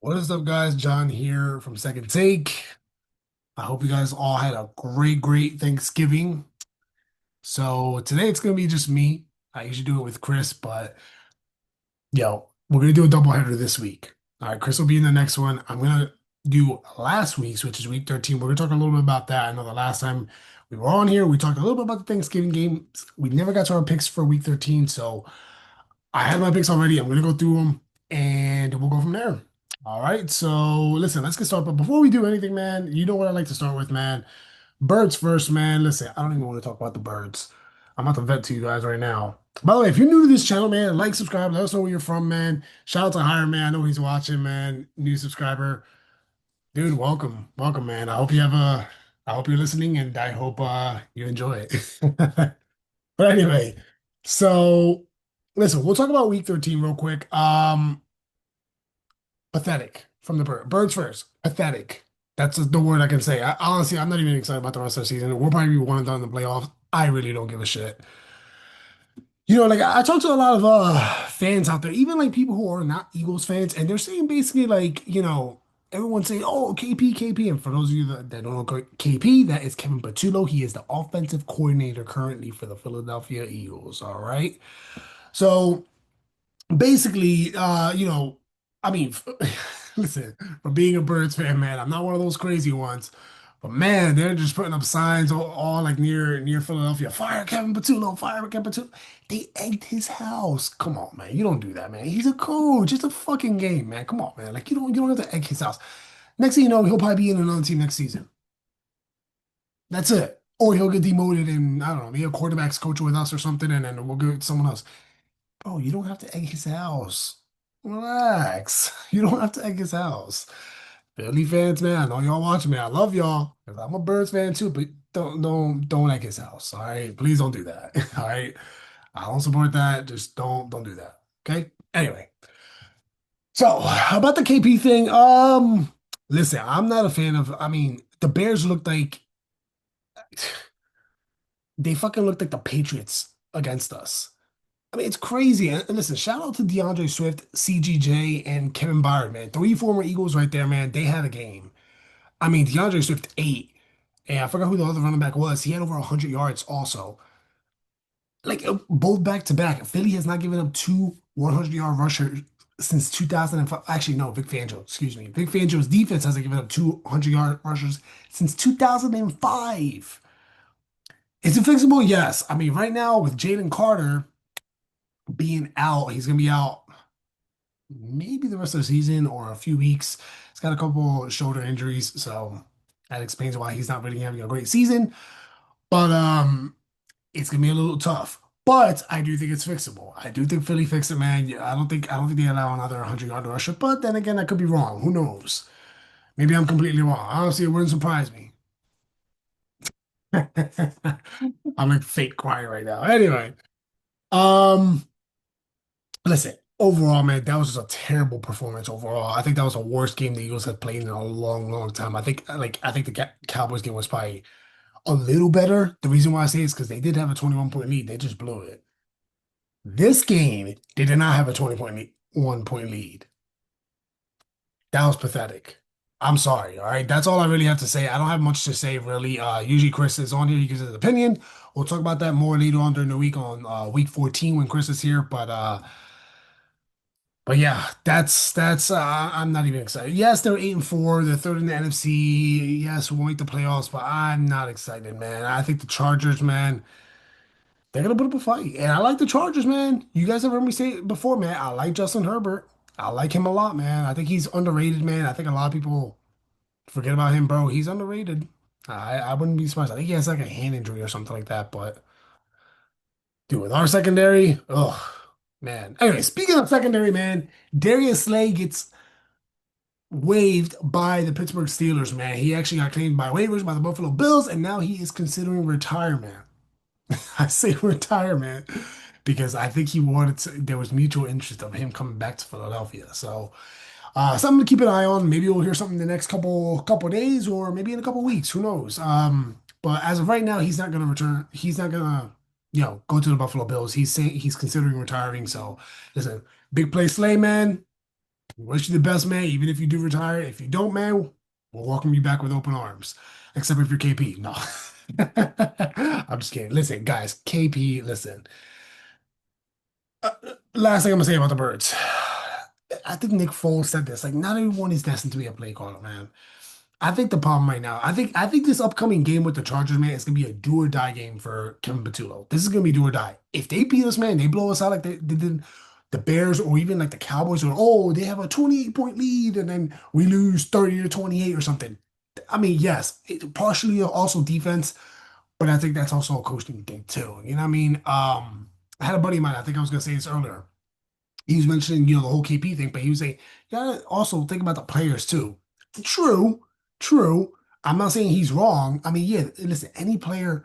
What is up, guys? John here from Second Take. I hope you guys all had a great Thanksgiving. So today it's gonna be just me. I usually do it with Chris, but we're gonna do a doubleheader this week. All right, Chris will be in the next one. I'm gonna do last week's, which is week 13. We're gonna talk a little bit about that. I know the last time we were on here, we talked a little bit about the Thanksgiving games. We never got to our picks for week 13, so I have my picks already. I'm gonna go through them and we'll go from there. All right. So listen, let's get started. But before we do anything, man, you know what I like to start with, man. Birds first, man. Listen, I don't even want to talk about the birds. I'm about to vet to you guys right now. By the way, if you're new to this channel, man, like, subscribe, let us know where you're from, man. Shout out to Hire Man. I know he's watching, man. New subscriber. Dude, welcome. Welcome, man. I hope you're listening and I hope you enjoy it. But anyway, so listen, we'll talk about week 13 real quick. Pathetic from the birds first. Pathetic. That's the word I can say. Honestly, I'm not even excited about the rest of the season. We'll probably be one and done in the playoffs. I really don't give a shit. Like I talk to a lot of fans out there, even like people who are not Eagles fans, and they're saying basically like, everyone's saying, "Oh, KP, KP." And for those of you that don't know KP, that is Kevin Patullo. He is the offensive coordinator currently for the Philadelphia Eagles. All right. So basically, I mean, listen, for being a Birds fan, man, I'm not one of those crazy ones, but man, they're just putting up signs all like near Philadelphia. Fire Kevin Patullo, fire Kevin Patullo. They egged his house. Come on, man, you don't do that, man. He's a coach. It's a fucking game, man. Come on, man. Like you don't have to egg his house. Next thing you know, he'll probably be in another team next season. That's it. Or he'll get demoted and I don't know, be a quarterbacks coach with us or something, and then we'll get someone else. Bro, you don't have to egg his house. Relax. You don't have to egg his house. Philly fans, man, I know y'all watching me. I love y'all. 'Cause I'm a Birds fan too, but don't egg his house. All right. Please don't do that. All right. I don't support that. Just don't do that. Okay. Anyway. So about the KP thing, listen, I'm not a fan of, I mean, the Bears looked like they fucking looked like the Patriots against us. I mean, it's crazy. And listen, shout out to DeAndre Swift, CGJ, and Kevin Byard, man. Three former Eagles right there, man. They had a game. I mean, DeAndre Swift, eight. And I forgot who the other running back was. He had over 100 yards also. Like, both back to back. Philly has not given up two 100-yard rushers since 2005. Actually, no, Vic Fangio, excuse me. Vic Fangio's defense hasn't given up two 100-yard rushers since 2005. Is it fixable? Yes. I mean, right now with Jalen Carter being out, he's going to be out maybe the rest of the season or a few weeks. He's got a couple shoulder injuries, so that explains why he's not really having a great season. But it's gonna be a little tough. But I do think it's fixable. I do think Philly fixed it, man. Yeah, I don't think they allow another 100-yard rusher. But then again, I could be wrong. Who knows? Maybe I'm completely wrong. Honestly, it wouldn't surprise me. I'm like fake quiet right now. Anyway, um, listen, overall, man, that was just a terrible performance overall. I think that was the worst game the Eagles have played in a long time. I think the Cowboys game was probably a little better. The reason why I say is because they did have a 21-point lead. They just blew it. This game, they did not have a 1 point lead. That was pathetic. I'm sorry. All right. That's all I really have to say. I don't have much to say really. Usually Chris is on here. He gives his opinion. We'll talk about that more later on during the week on week 14 when Chris is here. But yeah, that's I'm not even excited. Yes, they're 8-4. They're third in the NFC. Yes, we won't make the playoffs, but I'm not excited, man. I think the Chargers, man, they're gonna put up a fight. And I like the Chargers, man. You guys have heard me say it before, man. I like Justin Herbert. I like him a lot, man. I think he's underrated, man. I think a lot of people forget about him, bro. He's underrated. I wouldn't be surprised. I think he has like a hand injury or something like that. But dude, with our secondary, oh man. Anyway, speaking of secondary, man, Darius Slay gets waived by the Pittsburgh Steelers, man. He actually got claimed by waivers by the Buffalo Bills, and now he is considering retirement. I say retirement because I think there was mutual interest of him coming back to Philadelphia. So something to keep an eye on. Maybe we'll hear something the next couple days or maybe in a couple weeks. Who knows? But as of right now, he's not gonna return. He's not gonna, go to the Buffalo Bills. He's saying he's considering retiring. So listen, big play Slay, man. Wish you the best, man. Even if you do retire, if you don't, man, we'll welcome you back with open arms. Except if you're KP. No. I'm just kidding. Listen, guys, KP, listen. Last thing I'm gonna say about the Birds. I think Nick Foles said this. Like, not everyone is destined to be a play caller, man. I think the problem right now, I think this upcoming game with the Chargers, man, is gonna be a do or die game for Kevin Patullo. This is gonna be do or die. If they beat us, man, they blow us out like they did the Bears or even like the Cowboys, or oh, they have a 28-point lead and then we lose 30 to 28 or something. I mean, yes, partially also defense, but I think that's also a coaching thing too. You know what I mean? I had a buddy of mine, I think I was gonna say this earlier. He was mentioning, the whole KP thing, but he was saying, you gotta also think about the players too. True, true. I'm not saying he's wrong. I mean, yeah, listen, any player,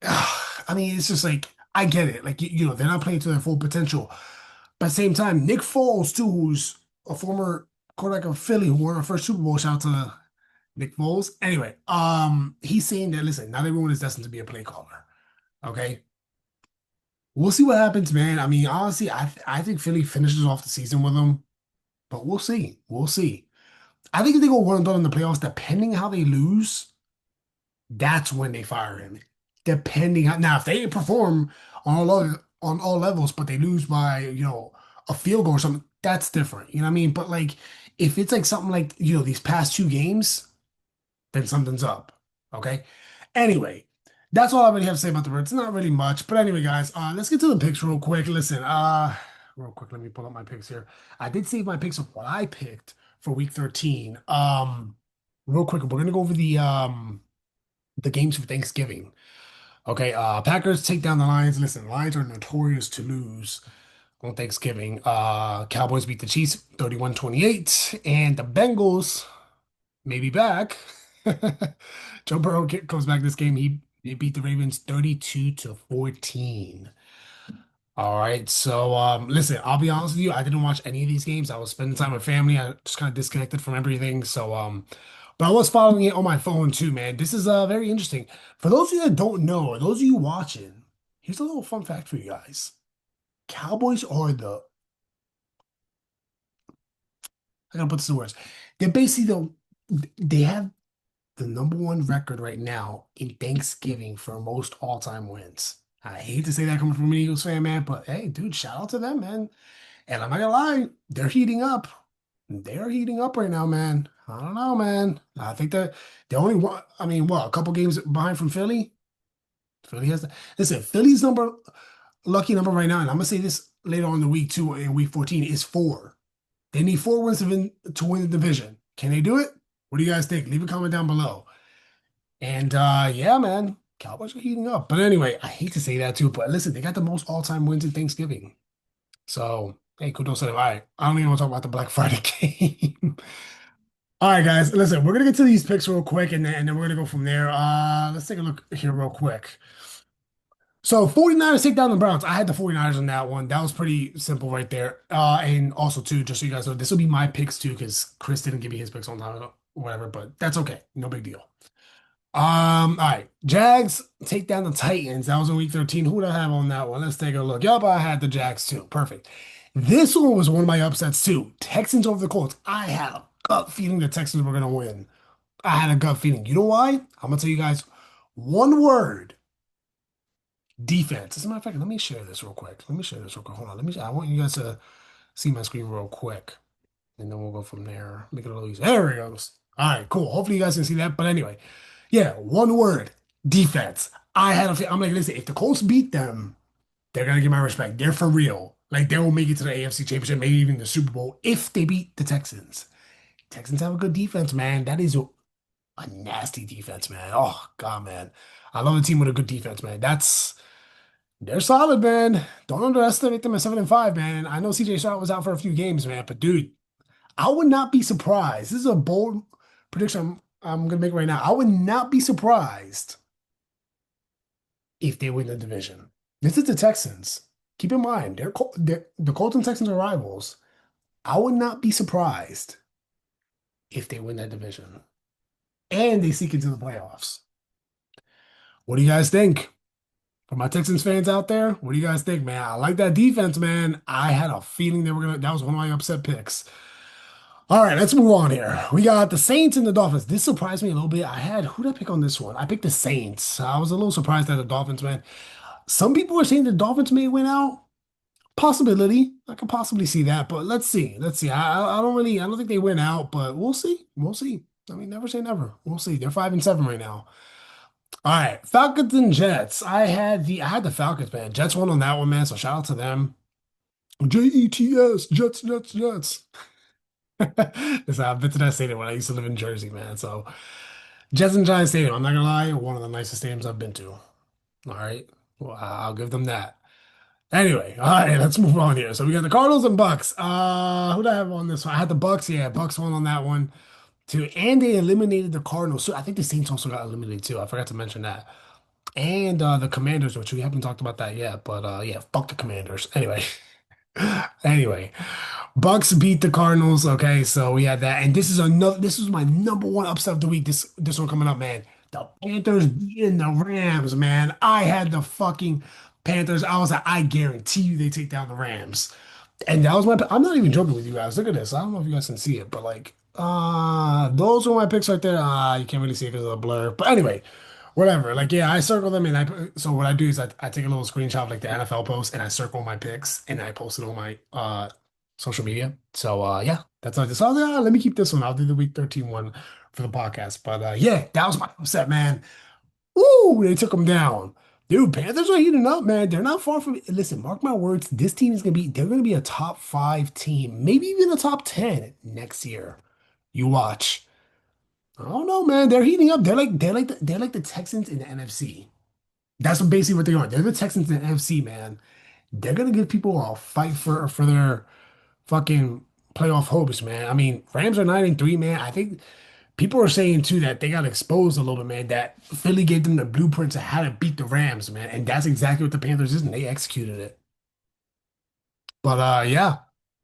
I mean, it's just like, I get it. Like, they're not playing to their full potential. But at the same time, Nick Foles, too, who's a former quarterback of Philly who won our first Super Bowl, shout out to Nick Foles. Anyway, he's saying that, listen, not everyone is destined to be a play caller. Okay. We'll see what happens, man. I mean, honestly, I think Philly finishes off the season with them. But we'll see. We'll see. I think if they go one and done in the playoffs, depending how they lose, that's when they fire him. Depending how now, if they perform on all levels, but they lose by a field goal or something, that's different. You know what I mean? But like if it's like something like these past two games, then something's up. Okay. Anyway, that's all I really have to say about the Birds. Not really much, but anyway, guys, let's get to the picks real quick. Listen, real quick, let me pull up my picks here. I did save my picks of what I picked for week 13. Real quick, we're gonna go over the games for Thanksgiving. Okay, Packers take down the Lions. Listen, Lions are notorious to lose on Thanksgiving. Cowboys beat the Chiefs 31-28, and the Bengals may be back. Joe Burrow comes back this game. He beat the Ravens 32-14. All right. So listen, I'll be honest with you, I didn't watch any of these games. I was spending time with family. I just kind of disconnected from everything. So but I was following it on my phone too, man. This is very interesting. For those of you that don't know, or those of you watching, here's a little fun fact for you guys. Cowboys are I gotta put this in words. They're basically they have the number one record right now in Thanksgiving for most all-time wins. I hate to say that coming from an Eagles fan, man, but hey, dude, shout out to them, man. And I'm not gonna lie, they're heating up. They're heating up right now, man. I don't know, man. I think that the only one, I mean, what, a couple games behind from Philly? Philly has listen, Philly's lucky number right now, and I'm gonna say this later on in the week too, in week 14, is four. They need four wins to win the division. Can they do it? What do you guys think? Leave a comment down below. And yeah, man, Cowboys are heating up. But anyway, I hate to say that too, but listen, they got the most all-time wins in Thanksgiving. So hey, kudos to them. All right, I don't even want to talk about the Black Friday game. All right, guys, listen, we're gonna get to these picks real quick, and then we're gonna go from there. Let's take a look here real quick. So 49ers take down the Browns. I had the 49ers on that one. That was pretty simple right there. And also too, just so you guys know, this will be my picks too, because Chris didn't give me his picks on time or whatever, but that's okay. No big deal. All right. Jags take down the Titans. That was in week 13. Who do I have on that one? Let's take a look. Yup, I had the Jags too. Perfect. This one was one of my upsets too. Texans over the Colts. I had a gut feeling the Texans were gonna win. I had a gut feeling. You know why? I'm gonna tell you guys one word. Defense. As a matter of fact, let me share this real quick. Let me share this real quick. Hold on. I want you guys to see my screen real quick. And then we'll go from there. Make it a little easier. There it goes. All right, cool. Hopefully you guys can see that. But anyway. Yeah, one word, defense. I'm like, listen, if the Colts beat them, they're gonna get my respect. They're for real. Like they will make it to the AFC Championship, maybe even the Super Bowl if they beat the Texans. Texans have a good defense, man. That is a nasty defense, man. Oh God, man. I love a team with a good defense, man. They're solid, man. Don't underestimate them at 7-5, man. I know CJ Stroud was out for a few games, man, but dude, I would not be surprised. This is a bold prediction I'm gonna make right now. I would not be surprised if they win the division. This is the Texans. Keep in mind, the Colts and Texans are rivals. I would not be surprised if they win that division and they seek into the playoffs. What do you guys think? For my Texans fans out there, what do you guys think, man? I like that defense, man. I had a feeling they were gonna. That was one of my upset picks. All right, let's move on here. We got the Saints and the Dolphins. This surprised me a little bit. I had who did I pick on this one? I picked the Saints. I was a little surprised at the Dolphins, man. Some people are saying the Dolphins may win out. Possibility. I could possibly see that, but let's see. Let's see. I don't really. I don't think they win out, but we'll see. We'll see. I mean, never say never. We'll see. They're 5-7 right now. All right, Falcons and Jets. I had the Falcons, man. Jets won on that one, man. So shout out to them. Jets, Jets, Jets, Jets. Listen, I've been to that stadium when I used to live in Jersey, man. So Jets and Giants Stadium, I'm not gonna lie, one of the nicest stadiums I've been to. All right. Well, I'll give them that. Anyway, all right, let's move on here. So we got the Cardinals and Bucks. Who do I have on this one? I had the Bucks, yeah, Bucks won on that one too. And they eliminated the Cardinals. So I think the Saints also got eliminated too. I forgot to mention that. And the Commanders, which we haven't talked about that yet, but yeah, fuck the Commanders. Anyway. Anyway, Bucks beat the Cardinals. Okay, so we had that, and this is another. This is my number one upset of the week. This one coming up, man. The Panthers beating the Rams, man. I had the fucking Panthers. I was like, I guarantee you they take down the Rams, and that was my. I'm not even joking with you guys. Look at this. I don't know if you guys can see it, but like, those were my picks right there. You can't really see it because of the blur. But anyway, whatever. Like, yeah, I circle them and so what I do is I take a little screenshot of like the NFL post and I circle my picks and I post it on my social media. So yeah, that's all I just saw. Yeah, let me keep this one. I'll do the week 13 one for the podcast. But yeah, that was my upset, man. Ooh, they took them down. Dude, Panthers are heating up, man. They're not far from listen, mark my words, this team is they're gonna be a top five team, maybe even a top 10 next year. You watch. I don't know, man. They're heating up. They're like the Texans in the NFC. That's basically what they are. They're the Texans in the NFC, man. They're gonna give people a fight for their fucking playoff hopes, man. I mean, Rams are 9-3, man. I think people are saying too that they got exposed a little bit, man. That Philly gave them the blueprints of how to beat the Rams, man. And that's exactly what the Panthers is, and they executed it. But yeah.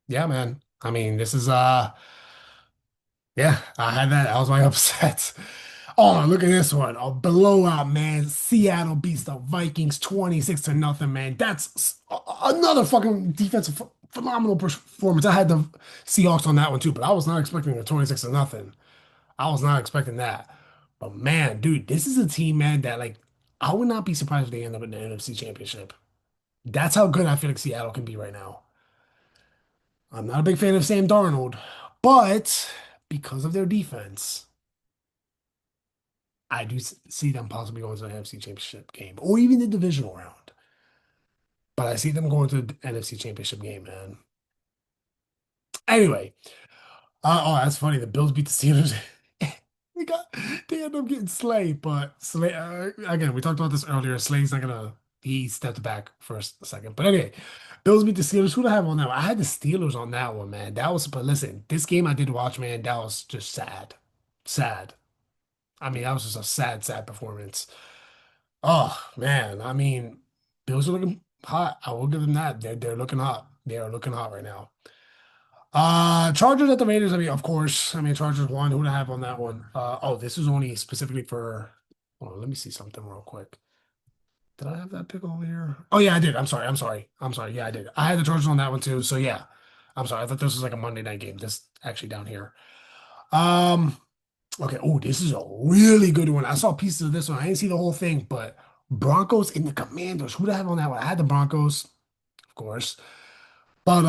Yeah, man. I mean, this is yeah, I had that. I was my upset. Oh, look at this one. A blowout, man. Seattle beats the Vikings 26 to nothing, man. That's another fucking defensive phenomenal performance. I had the Seahawks on that one too, but I was not expecting a 26 to nothing. I was not expecting that. But man, dude, this is a team, man, that like I would not be surprised if they end up in the NFC Championship. That's how good I feel like Seattle can be right now. I'm not a big fan of Sam Darnold, but because of their defense. I do see them possibly going to the NFC Championship game or even the divisional round. But I see them going to the NFC Championship game, man. Anyway, oh, that's funny. The Bills beat the Steelers. They got they end up getting Slay, but Slay again, we talked about this earlier. Slay's not gonna he stepped back for a second. But anyway, Bills beat the Steelers. Who do I have on that one? I had the Steelers on that one, man. That was but listen, this game I did watch, man, that was just sad. Sad. I mean, that was just a sad, sad performance. Oh man, I mean, Bills are looking hot. I will give them that. They're looking hot. They are looking hot right now. Chargers at the Raiders. I mean, of course. I mean, Chargers won. Who do I have on that one? Oh, this is only specifically for. Hold on, let me see something real quick. Did I have that pick over here? Oh yeah, I did. I'm sorry. I'm sorry. I'm sorry. Yeah, I did. I had the Chargers on that one too. So yeah, I'm sorry. I thought this was like a Monday night game. This actually down here. Um. Okay. Oh, this is a really good one. I saw pieces of this one. I didn't see the whole thing, but Broncos and the Commanders. Who do I have on that one? I had the Broncos, of course. But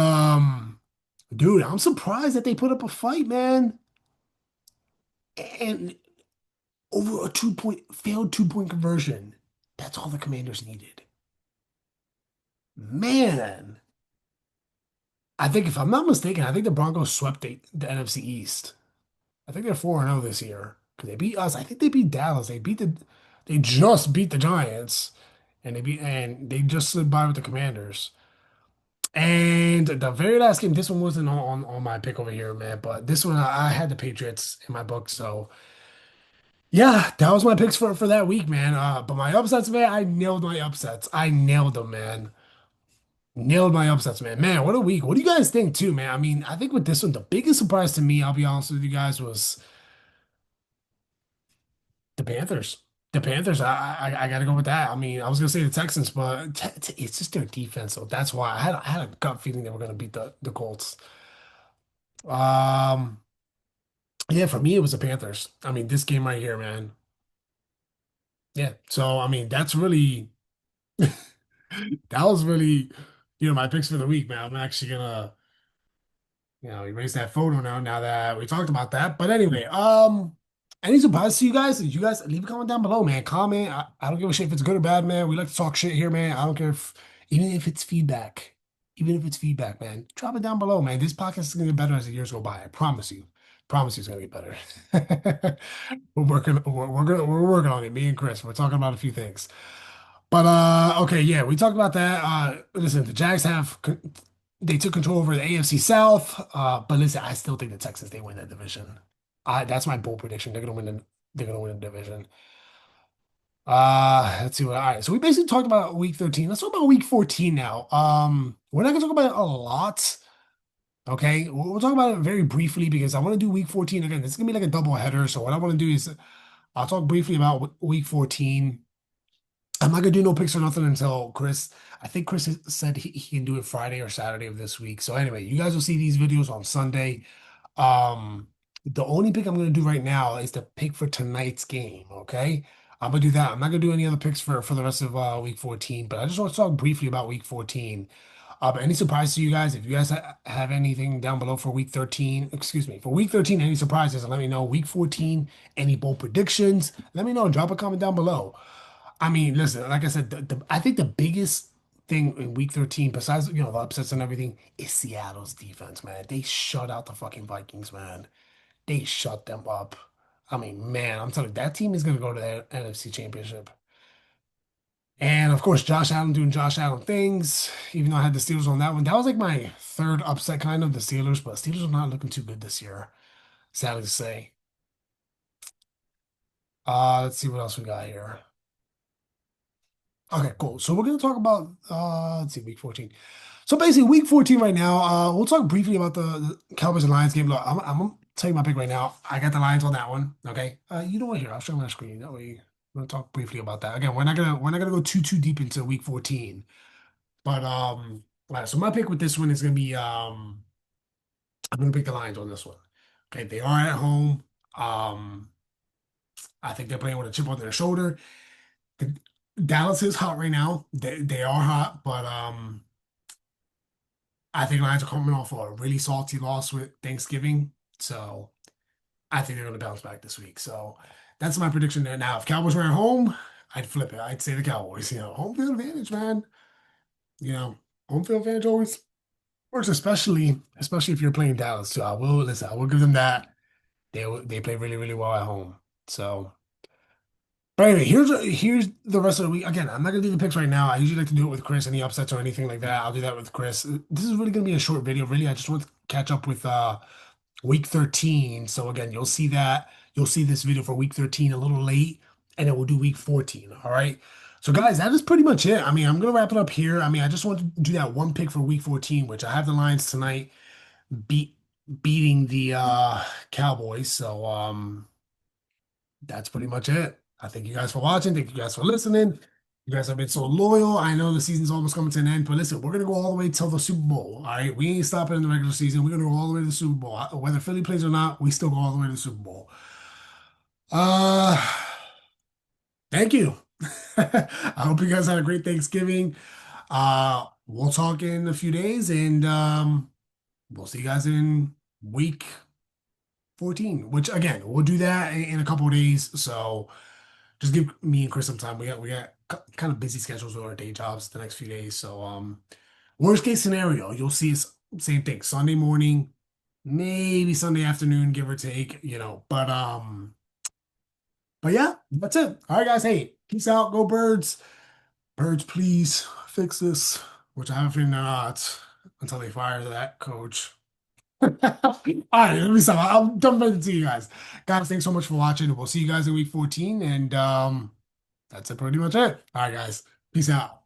dude, I'm surprised that they put up a fight, man. And over a 2 point failed 2 point conversion. That's all the Commanders needed. Man, I think if I'm not mistaken, I think the Broncos swept the NFC East. I think they're 4-0 this year because they beat us. I think they beat Dallas. They just beat the Giants, and they just slid by with the Commanders. And the very last game, this one wasn't on my pick over here, man. But this one, I had the Patriots in my book, so yeah, that was my picks for that week, man. But my upsets, man, I nailed my upsets. I nailed them, man. Nailed my upsets, man. Man, what a week. What do you guys think, too, man? I mean, I think with this one, the biggest surprise to me, I'll be honest with you guys, was the Panthers. The Panthers, I got to go with that. I mean, I was gonna say the Texans, but it's just their defense. So that's why I had a gut feeling they were gonna beat the Colts. Um, yeah, for me it was the Panthers. I mean, this game right here, man. Yeah. So I mean, that's really that was really, my picks for the week, man. I'm actually gonna, erase that photo now that we talked about that. But anyway, any surprise to you guys? Did you guys leave a comment down below, man? Comment. I don't give a shit if it's good or bad, man. We like to talk shit here, man. I don't care if even if it's feedback, man. Drop it down below, man. This podcast is gonna get better as the years go by. I promise you. Promise you it's gonna get better. We're working on it. Me and Chris. We're talking about a few things. But okay, yeah, we talked about that. Listen, the Jags they took control over the AFC South. But listen, I still think the Texans they win that division. That's my bold prediction. They're gonna win the division. Let's see what. All right, so we basically talked about week 13. Let's talk about week 14 now. We're not gonna talk about it a lot. Okay, we'll talk about it very briefly because I want to do week 14 again. This is gonna be like a double header. So what I want to do is I'll talk briefly about week 14. I'm not gonna do no picks or nothing until Chris. I think Chris said he can do it Friday or Saturday of this week. So anyway, you guys will see these videos on Sunday. Um, the only pick I'm gonna do right now is the pick for tonight's game. Okay, I'm gonna do that. I'm not gonna do any other picks for the rest of week 14. But I just want to talk briefly about week 14. Any surprise to you guys? If you guys have anything down below for week 13, excuse me, for week 13, any surprises? Let me know. Week 14, any bold predictions? Let me know. Drop a comment down below. I mean, listen, like I said, I think the biggest thing in week 13, besides, the upsets and everything, is Seattle's defense, man. They shut out the fucking Vikings, man. They shut them up. I mean, man, I'm telling you, that team is going to go to the NFC Championship. And of course, Josh Allen doing Josh Allen things, even though I had the Steelers on that one. That was like my third upset, kind of, the Steelers, but Steelers are not looking too good this year, sadly to say. Let's see what else we got here. Okay, cool. So we're gonna talk about let's see, week 14. So basically, week 14 right now. We'll talk briefly about the Cowboys and Lions game. Look, I'm gonna tell you my pick right now. I got the Lions on that one. Okay. You know what? Here, I'll show my screen. That way, we're gonna talk briefly about that. Again, we're not gonna go too deep into week 14. But all right, so my pick with this one is gonna be I'm gonna pick the Lions on this one. Okay, they are at home. Um, I think they're playing with a chip on their shoulder. The, Dallas is hot right now. They are hot, but I think Lions are coming off a really salty loss with Thanksgiving. So I think they're gonna bounce back this week. So that's my prediction there. Now, if Cowboys were at home, I'd flip it. I'd say the Cowboys. Home field advantage, man. You know, home field advantage always works, especially if you're playing Dallas. So I will give them that. They play really, really well at home. So. But anyway, here's the rest of the week. Again, I'm not gonna do the picks right now. I usually like to do it with Chris, any upsets or anything like that. I'll do that with Chris. This is really gonna be a short video. Really, I just want to catch up with week 13. So again, you'll see that. You'll see this video for week 13 a little late, and then we'll do week 14. All right. So guys, that is pretty much it. I mean, I'm gonna wrap it up here. I mean, I just want to do that one pick for week 14, which I have the Lions tonight beat beating the Cowboys. So that's pretty much it. I thank you guys for watching. Thank you guys for listening. You guys have been so loyal. I know the season's almost coming to an end, but listen, we're gonna go all the way till the Super Bowl. All right, we ain't stopping in the regular season. We're gonna go all the way to the Super Bowl. Whether Philly plays or not, we still go all the way to the Super Bowl. Uh, Thank you. I hope you guys had a great Thanksgiving. We'll talk in a few days, and we'll see you guys in week 14. Which again, we'll do that in a couple of days. So. Just give me and Chris some time. We got kind of busy schedules with our day jobs the next few days. So worst case scenario, you'll see us same thing. Sunday morning, maybe Sunday afternoon, give or take, but yeah, that's it. All right, guys. Hey, peace out. Go birds. Birds, please fix this. Which I have a feeling they're not until they fire that coach. All right, let me stop. I'm done with it to you guys. Guys, thanks so much for watching. We'll see you guys in week 14. And that's it, pretty much it. All right, guys. Peace out.